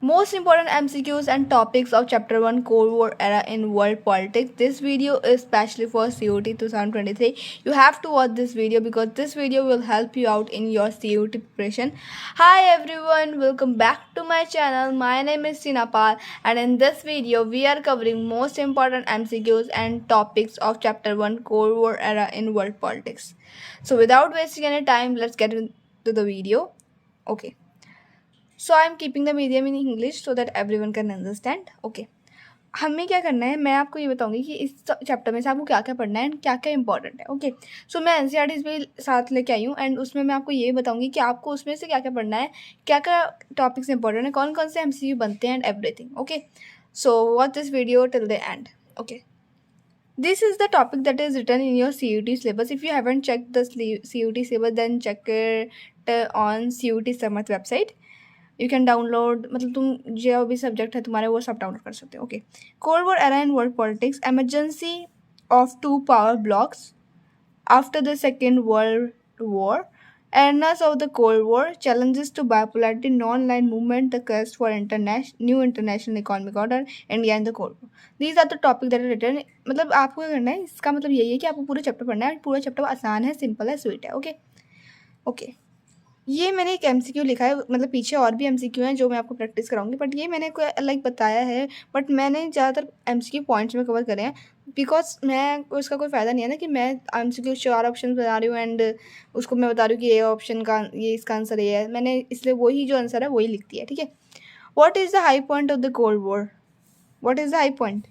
Most important MCQs and topics of Chapter 1 Cold War Era in World Politics. This video is specially for COT 2023. You have to watch this video because this video will help you out in your COT preparation. Hi everyone, welcome back to my channel. My name is Sinapal and in this video we are covering most important MCQs and topics of Chapter 1 Cold War Era in World Politics. So without wasting any time, let's get into the video. Okay. So I am keeping the medium in English so that every one can understand okay. हमें क्या करना है, मैं आपको ये बताऊंगी कि इस चैप्टर में से आपको क्या क्या पढ़ना है एंड क्या क्या इंपॉर्टेंट है. ओके, सो मैं एनसीईआरटी भी साथ लेके आई हूँ एंड उसमें मैं आपको ये बताऊंगी कि आपको उसमें से क्या क्या पढ़ना है, क्या क्या टॉपिक्स इंपॉर्टेंट है, कौन कौन से एमसीक्यू बनते हैं and everything. Okay, so watch this video till the end. Okay, this is the topic that is written in your CUT syllabus. If you haven't checked the CUT syllabus, then check it on CUT Samarth website. You can download, मतलब तुम जो भी subject है तुम्हारे वो सब download कर सकते हो. Okay, cold war era in world politics, emergency of two power blocs after the second world war, eras of the Cold War, challenges to bipolarity, non-aligned movement, the quest for new international economic order, India and the Cold War. These are the topics that are written. मतलब आपको क्या करना है, इसका मतलब यही है कि आपको पूरा चैप्टर पढ़ना है. पूरा चैप्टर आसान है, सिंपल है, स्वीट है. ओके ओके, ये मैंने एक एमसीक्यू लिखा है, मतलब पीछे और भी एमसीक्यू हैं जो मैं आपको प्रैक्टिस कराऊंगी, बट ये मैंने कोई लाइक बताया है, बट मैंने ज़्यादातर एमसीक्यू पॉइंट्स में कवर करे हैं बिकॉज मैं उसका कोई फ़ायदा नहीं है ना कि मैं एमसीक्यू 4 ऑप्शन बता रही हूँ एंड उसको मैं बता रही हूँ कि ये ऑप्शन का ये इसका आंसर ये है. मैंने इसलिए वही जो आंसर है वही लिख दिया. ठीक है, what is the high point of the cold war? What is the high point?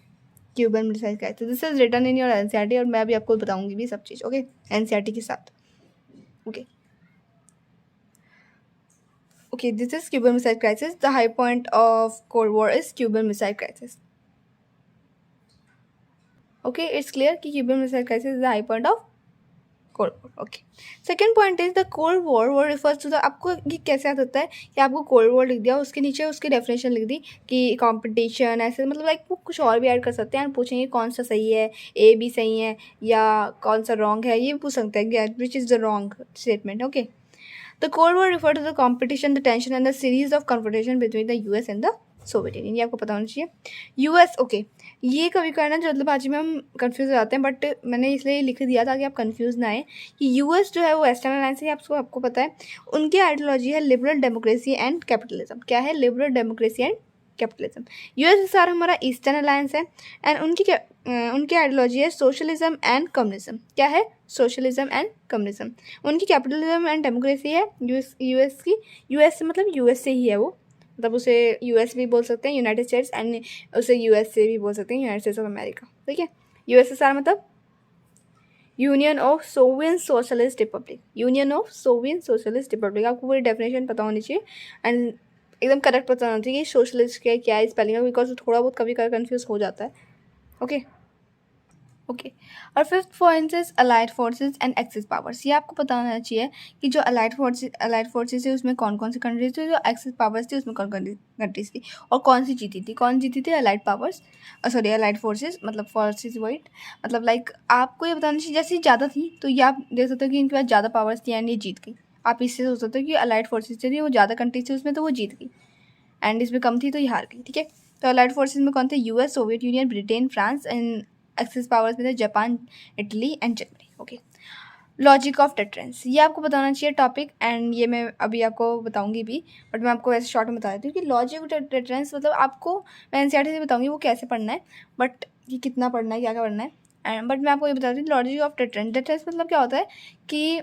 Cuban missile crisis. This is written in your NCERT और मैं अभी आपको बताऊँगी भी सब चीज़. ओके, एनसीईआरटी के साथ. Okay Okay, this is Cuban Missile Crisis. The high point of Cold War is Cuban Missile Crisis. Okay, it's clear कि Cuban Missile Crisis is the high point of Cold War. Okay. Second point is the Cold War. War refers to the, आपको ये कैसे याद होता है कि आपको Cold War लिख दिया, उसके नीचे उसकी डेफिनेशन लिख दी कि कंपटीशन ऐसे, मतलब लाइक वो कुछ और भी ऐड कर सकते हैं और पूछेंगे कौन सा सही है, ए बी सही है या कौन सा रॉन्ग है, ये भी पूछ सकते हैं विच is the wrong statement. Okay, The Cold War referred to the competition, the tension and the series of confrontation between the US and the Soviet union. ये आपको पता होना चाहिए. यूएस, ओके, ये कभी करना जल्दबाजी में हम कंफ्यूज हो जाते हैं, बट मैंने इसलिए लिख दिया ताकि आप कंफ्यूज ना आए कि यूएस जो है वो वेस्टर्न अलायंस है, आपको पता है. उनकी आइडियोलॉजी है लिबरल डेमोक्रेसी एंड कैपिटलिज्म. क्या है? Liberal democracy and capitalism. USSR हमारा ईस्टर्न अलायंस है एंड उनकी आइडियोलॉजी है सोशलिज्म एंड कम्युनिज्म. क्या है? Socialism and communism. उनकी कैपिटलिज्म एंड डेमोक्रेसी है यूएस की. यूएस से मतलब यूएस से ही है वो, मतलब उसे यूएस भी बोल सकते हैं, यूनाइटेड स्टेट्स, एंड उसे यूएस से भी बोल सकते हैं, यूनाइटेड स्टेट्स ऑफ अमेरिका. ठीक है, यूएसएसआर मतलब union of Soviet socialist Republic. Union of Soviet socialist Republic. आपको पूरी डेफिनेशन पता होनी चाहिए एंड एकदम करेक्ट पता होना चाहिए कि सोशलिस्ट क्या है स्पेलिंग है, बिकॉज थोड़ा बहुत कभी कभी कन्फ्यूज हो जाता है. ओके ओके, और fifth point is allied forces and axis powers. ये आपको पता होना चाहिए कि जो अलाइड फोर्सेज थी उसमें कौन कौन सी कंट्रीज थी, जो एक्सिस पावर्स थी उसमें कौन कौन सी कंट्रीज थी और कौन सी जीती थी. कौन जीती थी? Allied powers, sorry allied forces, मतलब फोर्सेज वाइट, मतलब लाइक आपको ये बताना चाहिए जैसे ज़्यादा थी तो ये आप देख सकते हो कि इनके पास ज़्यादा पावर्स थी एंड ये जीत गई. आप इससे सोच सकते हो कि अलाइड फोर्सेज थी, वो ज़्यादा कंट्रीज थी उसमें तो वो जीत गई एंड इसमें कम थी तो ये हार गई. ठीक है, तो अलाइड फोर्सेज में कौन थे? US, Soviet union, Britain, France, and axis powers में थे Japan, Italy and Germany. Okay, logic of deterrence, ये आपको बताना चाहिए टॉपिक एंड ये मैं अभी आपको बताऊंगी भी, बट मैं आपको वैसे शॉर्ट में बता देती हूँ कि लॉजिक ऑफ डिटरेंस मतलब आपको मैं एनसीईआरटी से बताऊंगी वो कैसे पढ़ना है, बट ये कितना पढ़ना है, क्या क्या पढ़ना है एंड बट मैं आपको ये बताती हूँ लॉजिक ऑफ डिटरेंस. डिटरेंस मतलब क्या होता है कि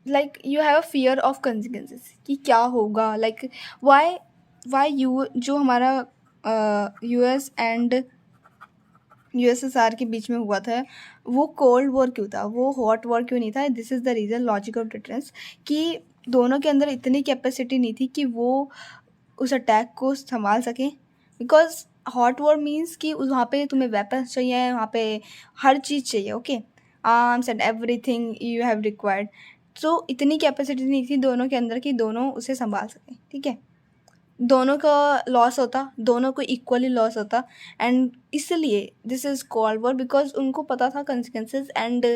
like you have a fear of consequences, कि क्या होगा, लाइक वाई यू जो हमारा यूएस एंड यूएसएसआर के बीच में हुआ था वो कोल्ड वॉर क्यों था, वो हॉट वॉर क्यों नहीं था. This is the reason, logic of difference, कि दोनों के अंदर इतनी कैपेसिटी नहीं थी कि वो उस अटैक को संभाल सकें. बिकॉज हॉट वॉर मीन्स कि वहाँ पे तुम्हें वेपन्स चाहिए, वहाँ पे हर चीज़ चाहिए. Okay, arms and everything you have required. तो इतनी कैपेसिटी नहीं थी दोनों के अंदर कि दोनों उसे संभाल सकें. ठीक है, दोनों का लॉस होता, दोनों को इक्वली लॉस होता एंड इसलिए this is called war, because उनको पता था कंसिक्वेंसेस एंड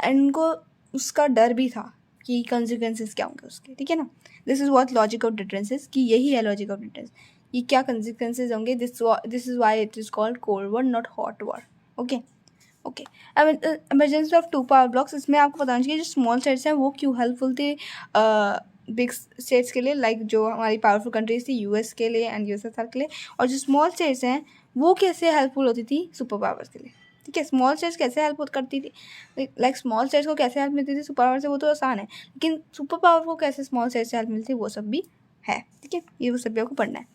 उनको उसका डर भी था कि कंसिक्वेंसेस क्या होंगे उसके, ठीक है ना। This is what logic of differences, कि यही है लॉजिक ऑफ डिफरेंस, ये क्या कंसिक्वेंसेज होंगे। This is why it is called cold war not hot war. Okay okay. अब इमरजेंसी ऑफ 2 पावर ब्लॉक्स, इसमें आपको बताना चाहिए जो स्मॉल स्टेट्स हैं वो क्यों हेल्पफुल थे बिग स्टेट्स के लिए, लाइक जो हमारी पावरफुल कंट्रीज थी यूएस के लिए एंड यूएसएसआर के लिए, और जो स्मॉल स्टेट्स हैं वो कैसे हेल्पफुल होती थी सुपर पावर्स के लिए, ठीक है। स्मॉल स्टेट्स कैसे हेल्प करती थी, लाइक स्मॉल स्टेट्स को कैसे हेल्प मिलती थी सुपर पावर से, वो तो आसान है, लेकिन सुपर पावर को कैसे स्मॉल स्टेट्स से हेल्प मिलती है वो सब भी है, ठीक है। ये वो सब भी आपको पढ़ना है।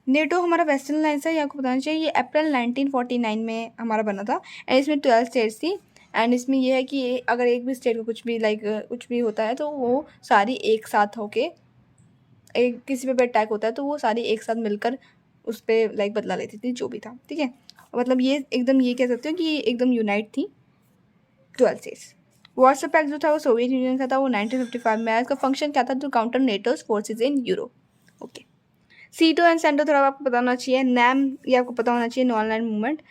नेटो हमारा वेस्टर्न अलायंस है, ये आपको बताना चाहिए। ये अप्रैल 1949 में हमारा बना था एंड इसमें 12 स्टेट्स थी। एंड इसमें ये है कि अगर एक भी स्टेट को कुछ भी कुछ भी होता है तो वो सारी एक साथ होके, एक किसी पे भी अटैक होता है तो वो सारी एक साथ मिलकर उस पर बदला लेती थी जो भी था, ठीक है। मतलब ये एकदम ये कह सकते हो कि एकदम यूनाइट थी 12 स्टेट्स। वार्सो पैक्ट जो था वो सोवियत यूनियन का था, वो 1955 में आया। इसका फंक्शन क्या था, to counter NATO's forces in Europe. Okay. SEATO and CENTO थोड़ा आपको पता होना चाहिए। नैम ये आपको पता होना चाहिए, नॉन लैंड मूवमेंट।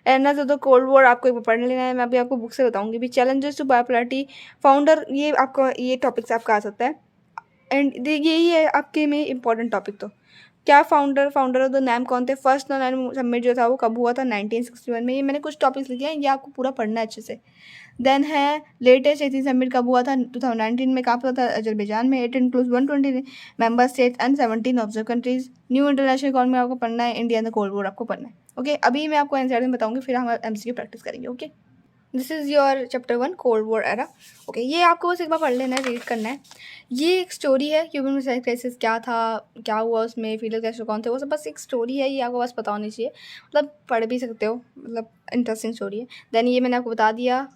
एंड तो कोल्ड वॉर आपको एक बार पढ़ लेना है, मैं अभी आपको बुक से बताऊंगी भी। चैलेंजेस टू बायोपोलैरिटी, फाउंडर, ये आपका ये टॉपिक से आपका आ सकता है एंड यही है आपके में इंपॉर्टेंट टॉपिक। तो क्या फाउंडर ऑफ द नैम कौन थे। फर्स्ट नॉन लैंड समिट जो था वो कब हुआ था, 1961 में। ये मैंने कुछ टॉपिक्स लिखे हैं, ये आपको पूरा पढ़ना है अच्छे से। देन है लेटेस्ट एथेंस समिट कब हुआ था, 2019 में। कहाँ पर था, अजरबैजान में। It includes 120 member states and 17 observe countries. New international economy आपको पढ़ना है, India and the cold war आपको पढ़ना है। ओके अभी मैं आपको एनसीईआरटी में बताऊंगी, फिर हम एमसीक्यू प्रैक्टिस करेंगे। Okay this is your chapter 1 cold war era. Okay ये आपको बस एक बार पढ़ लेना है, रीड करना है। ये एक स्टोरी है, क्यूबन मिसाइल क्राइसिस क्या था, क्या हुआ उसमें, फील्ड कैसे कौन थे, वो सब बस एक स्टोरी है, ये आपको बस पता होनी चाहिए। मतलब पढ़ भी सकते हो, मतलब इंटरेस्टिंग स्टोरी है। देन ये मैंने आपको बता दिया।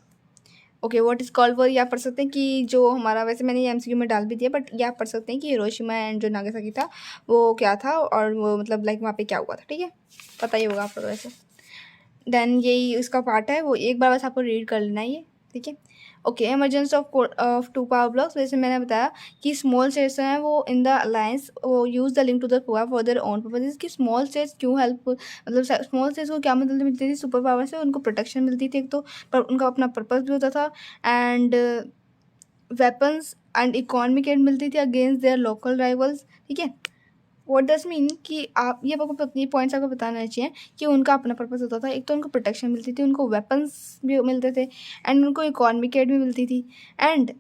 Okay what is called war, ये आप पढ़ सकते हैं कि जो हमारा, वैसे मैंने ये एमसीक्यू में डाल भी दिया, बट ये आप पढ़ सकते हैं कि हिरोशिमा एंड जो नागासाकी था वो क्या था, और वो मतलब वहाँ पे क्या हुआ था, ठीक है। पता ही होगा आपको वैसे। देन यही उसका पार्ट है, वो एक बार बस आपको रीड कर लेना है ये, ठीक है। Okay emergency of 2 power blocs, वैसे मैंने बताया कि स्मॉल स्टेट्स हैं वो इन द अलायंस वो use the link to the power for their own purpose. कि स्मॉल स्टेट्स क्यों हेल्प, मतलब स्मॉल स्टेट्स को क्या मदद मिलती थी सुपर पावर से, उनको प्रोटेक्शन मिलती थी एक तो, पर उनका अपना पर्पज़ भी होता था, and weapons and economic aid मिलती थी अगेंस्ट देयर लोकल राइवल्स, ठीक है। व्हाट डज मीन कि आप ये आपको ये पॉइंट्स आपको बताना चाहिए कि उनका अपना पर्पस होता था। एक तो उनको प्रोटेक्शन मिलती थी, उनको वेपन्स भी मिलते थे, एंड उनको इकोनॉमिक एड भी मिलती थी, एंड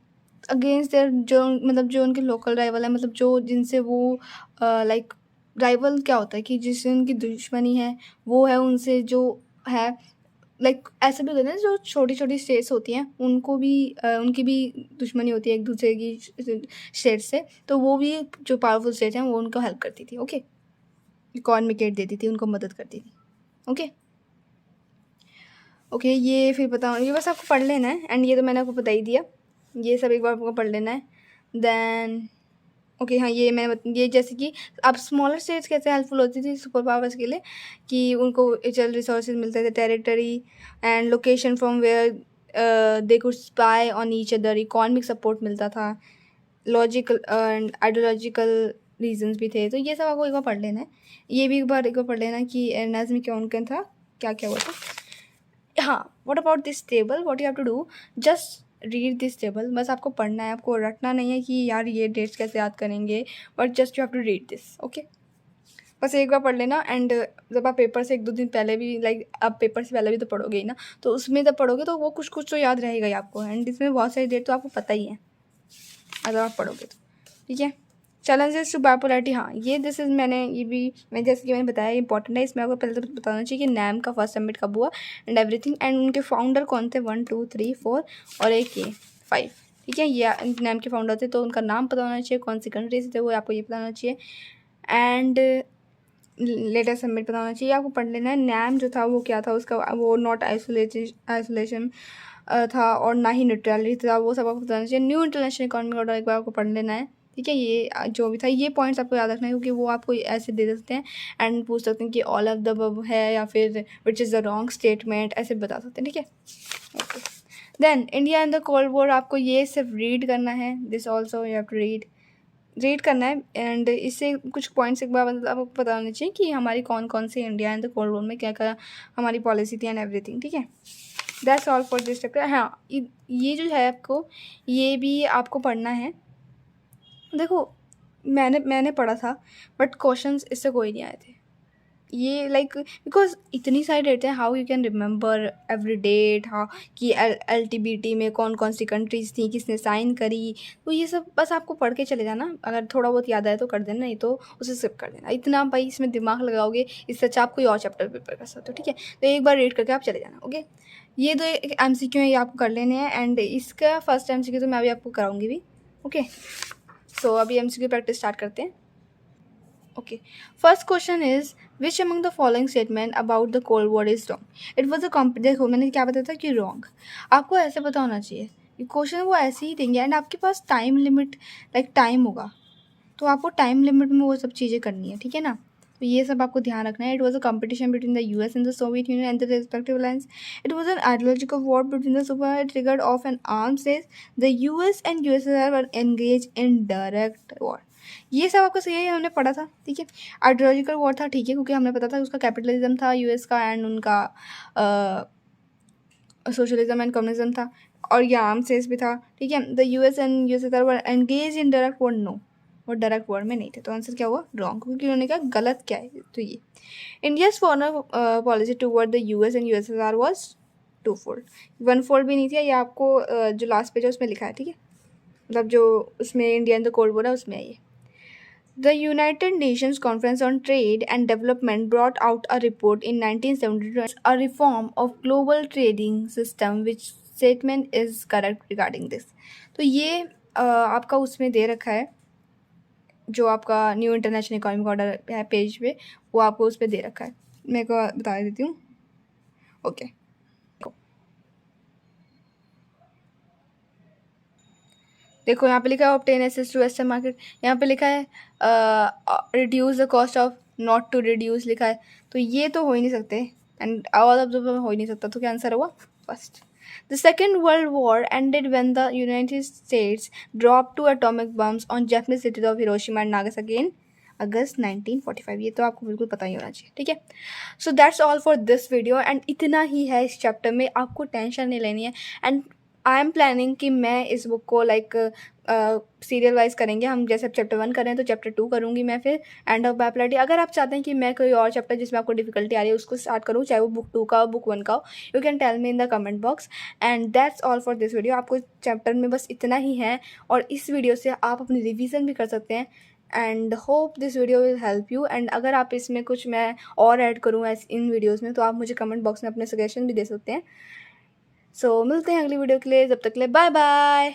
अगेंस्ट देयर जो मतलब जो उनके लोकल राइवल है, मतलब जो जिनसे वो लाइक राइवल क्या होता है कि जिससे उनकी दुश्मनी है, वो है उनसे जो है, लाइक ऐसे भी होते हैं जो छोटी छोटी स्टेट्स होती हैं उनको भी उनकी भी दुश्मनी होती है एक दूसरे की स्टेट से, तो वो भी जो पावरफुल स्टेट हैं वो उनको हेल्प करती थी। ओके इकोनॉमिक एड देती थी, उनको मदद करती थी। ओके ओके ये फिर बताओ, ये बस आपको पढ़ लेना है, एंड ये तो मैंने आपको बता ही दिया, ये सब एक बार आपको पढ़ लेना है। देन ओके हाँ ये ये जैसे कि अब स्मॉलर स्टेट्स कैसे हेल्पफुल होती थी सुपर पावर्स के लिए, कि उनको नेचुरल रिसोर्सेज मिलते थे, territory and location from where they could spy on each other, economic support मिलता था, लॉजिकल एंड आइडियोलॉजिकल रीजंस भी थे। तो ये सब आपको एक बार पढ़ लेना है, ये भी एक बार पढ़ लेना कि एरनाज में कौन कौन था, क्या क्या हुआ था। हाँ what about this table, what you have to do, just read this table. बस आपको पढ़ना है, आपको रटना नहीं है कि यार ये डेट्स कैसे याद करेंगे, but just you have to read this. Okay बस एक बार पढ़ लेना, एंड जब आप पेपर से 1-2 दिन पहले भी आप पेपर से पहले भी तो पढ़ोगे ही ना, तो उसमें जब पढ़ोगे तो वो कुछ कुछ तो याद रहेगा ही आपको, एंड इसमें बहुत सारी डेट तो आपको पता ही है अगर आप पढ़ोगे तो, ठीक है। चैलेंजेस टू बायोपोलैरिटी, हाँ ये दिस इज मैं जैसे कि मैंने बताया इंपॉर्टेंट है, इसमें आपको पहले तो बताना चाहिए कि नैम का फर्स्ट समिट कब हुआ एंड एवरीथिंग, एंड उनके फाउंडर कौन थे, 1 2 3 4 और एक ये 5, ठीक है। ये नैम के फाउंडर थे, तो उनका नाम पता होना चाहिए, कौन सी कंट्री से थे वो आपको ये पता होना चाहिए, एंड लेटेस्ट समिट पता होना चाहिए। आपको पढ़ लेना है नैम जो था वो क्या था, उसका वो नॉट आइसोलेशन था और ना ही न्यूट्रलिटी था, वो सब आपको बताना चाहिए। न्यू इंटरनेशनल इकोनॉमिक ऑर्डर एक बार आपको पढ़ लेना है, ठीक है। ये जो भी था ये पॉइंट्स आपको याद रखना है, क्योंकि वो आपको ऐसे दे सकते हैं एंड पूछ सकते हैं कि ऑल ऑफ द अबव है या फिर which is the wrong statement, ऐसे बता सकते हैं, ठीक है। Okay then India and the cold war, आपको ये सिर्फ रीड करना है, this also you have to read करना है, एंड इससे कुछ पॉइंट्स एक बार मतलब आपको पता होना चाहिए कि हमारी कौन कौन सी India and the cold war में क्या क्या हमारी पॉलिसी थी एंड एवरीथिंग, ठीक है। That's all for this chapter. हाँ, ये जो है आपको, ये भी आपको पढ़ना है। देखो, मैंने पढ़ा था, बट क्वेश्चंस इससे कोई नहीं आए थे। ये लाइक बिकॉज इतनी सारी डेट है, how you can remember every date, हाँ कि LTBT में कौन कौन सी कंट्रीज थी, किसने साइन करी, तो ये सब बस आपको पढ़ के चले जाना। अगर थोड़ा बहुत याद आए तो कर देना, नहीं तो उसे स्किप कर देना। इतना भाई इसमें दिमाग लगाओगे, इससे अच्छा आप कोई और चैप्टर प्रिपेयर कर सकते हो, ठीक है। तो एक बार रीड करके आप चले जाना, ओके। ये दो MCQ है, ये आपको कर लेने हैं। एंड इसका फर्स्ट MCQ तो मैं अभी आपको कराऊंगी भी, ओके। सो अभी MCQ प्रैक्टिस स्टार्ट करते हैं, okay. First question is which among the following statement about the cold war is wrong. It was अ देखो मैंने क्या बताया था कि रॉन्ग। आपको ऐसे पता होना चाहिए, क्वेश्चन वो ऐसे ही देंगे एंड आपके पास टाइम लिमिट, लाइक टाइम होगा, तो आपको टाइम लिमिट में वो सब चीज़ें करनी है, ठीक है ना। तो ये सब आपको ध्यान रखना है। It was a competition between the US and the Soviet Union and the respective alliance. It was an ideological war between the super triggered of an arms race. The US and USSR were engage in direct war. ये सब आपको सही है, हमने पढ़ा था, ठीक है। आइडियोलॉजिकल वॉर था, ठीक है, क्योंकि हमने पता था उसका कैपिटलिज्म था US का, एंड उनका सोशलिज्म एंड कम्युनिज्म था, और ये आर्म्स रेस भी था, ठीक है। The US and USSR were engage in direct war, no, वो डायरेक्ट वॉर में नहीं थे। तो आंसर क्या हुआ, रॉन्ग, क्योंकि उन्होंने कहा गलत क्या है। तो ये India's foreign policy toward the US and USSR was two fold, one fold भी नहीं थी। ये आपको जो लास्ट पेज है उसमें लिखा है, ठीक है, मतलब जो उसमें India and the cold war है उसमें है ये। The United Nations Conference on Trade and Development brought out a report in 1972 as a reform of global trading system, which statement is correct regarding this. तो ये आपका उसमें दे रखा है, जो आपका न्यू इंटरनेशनल इकोनॉमिक ऑर्डर है पेज पे, वो आपको उस पर दे रखा है। मैं को बता देती हूँ, ओके। देखो यहाँ पे लिखा है obtain access to western market, यहाँ पे लिखा है reduce the cost of, not to reduce लिखा है। तो ये तो हो ही नहीं सकते, एंड ऑल ऑफ द हो ही नहीं सकता। तो क्या आंसर हुआ, first. The second world war ended when the United States drop two atomic bombs on Japanese cities of Hiroshima and Nagasaki in August 1945। ये तो आपको बिल्कुल पता ही होना चाहिए, ठीक है। So that's all for this video, and इतना ही है इस चैप्टर में, आपको टेंशन नहीं लेनी है। एंड आई एम प्लानिंग कि मैं इस बुक को लाइक सीरियल वाइज करेंगे हम, जैसे अब चैप्टर 1 करें तो चैप्टर 2 करूँगी मैं, फिर एंड ऑफ बायोपॉलिटी। अगर आप चाहते हैं कि मैं कोई और चैप्टर जिसमें आपको डिफिकल्टी आ रही है उसको स्टार्ट करूँ, चाहे वो बुक 2 का हो, बुक 1 का हो, you can tell me in the comment box. And that's all for this video. आपको चैप्टर में बस इतना ही है, और इस वीडियो से आप अपनी रिविज़न भी कर सकते हैं। And hope this video will help you. And अगर आप इसमें कुछ मैं और ऐड करूँ इन वीडियोज़ में, तो आप मुझे कमेंट बॉक्स में अपने सजेशन भी दे सकते हैं। सो मिलते हैं अगली वीडियो के लिए, जब तक के लिए बाय बाय।